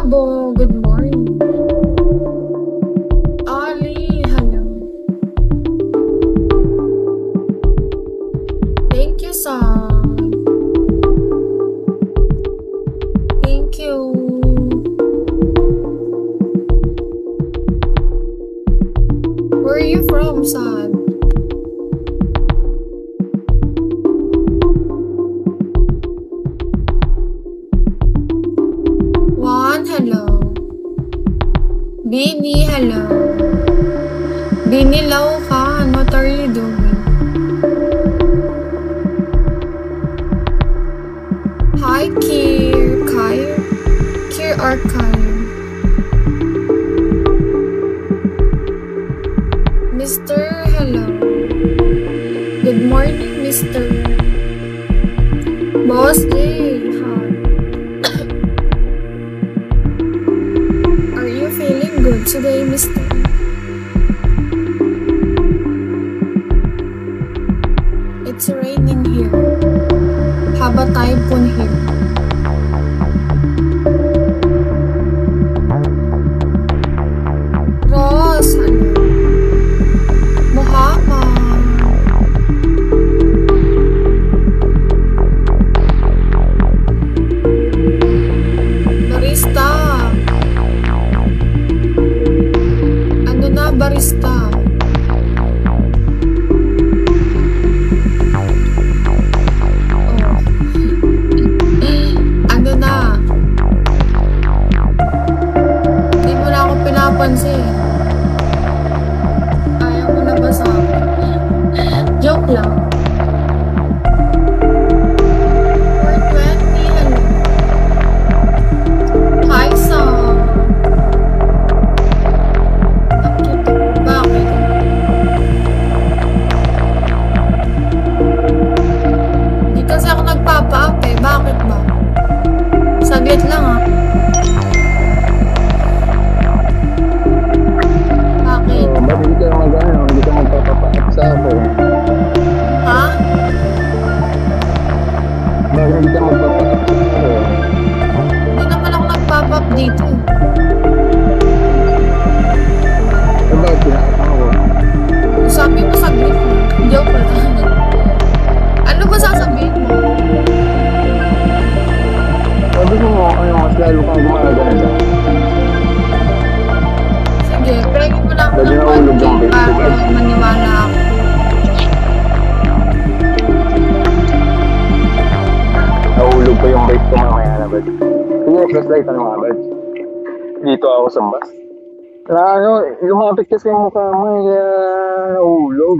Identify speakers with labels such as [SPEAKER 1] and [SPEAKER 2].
[SPEAKER 1] Abo, good morning. Ali, hello. Thank you, son. Thank you. Where are you from, son? Juan, hello. Bini, hello. Bini Laukan, what are you doing? Hi, Kier Archive. Mr. Hello. Good morning, Mr. Boss J. Hi. Are you feeling good today, Mr.? It's raining here. Have a typhoon here. Ross, hello. Muhammad. Barista. Ano na, barista? Ano na? Hindi mo na ako pinapansin. Ayaw mo na ba sa akin? Joke lang. 420, hello. Hi, Sam. Ang cute. Bakit? Hindi kasi ako nagpapa-up eh. Bakit ba? Saglit lang ah. Bakit?
[SPEAKER 2] Ba't hindi ka mag-ano? Hindi ka magpapapaap sa ako?
[SPEAKER 1] Ha?
[SPEAKER 2] Bakit hindi ka magpapaap sa ako?
[SPEAKER 1] Hindi naman ako nagpapa-up dito eh.
[SPEAKER 2] Bakit pinakapa ako?
[SPEAKER 1] Sabi mo saglit mo. Joke lang. Ano ba sasabihin mo?
[SPEAKER 2] Sabi ko mo, mas lalo kang gumaganda.
[SPEAKER 1] Sige, pregin mo lang ako
[SPEAKER 2] Lagi
[SPEAKER 1] ng
[SPEAKER 2] na ulog
[SPEAKER 1] konti
[SPEAKER 2] ang bait ko,
[SPEAKER 1] para
[SPEAKER 2] guys.
[SPEAKER 1] maniwala ako.
[SPEAKER 2] Nahulog pa yung bike ko mamaya na, bad. Sige, flashlight ano nga, bad. Dito ako sa bus. Lumapit kasi yung mukha mo, kaya nahulog.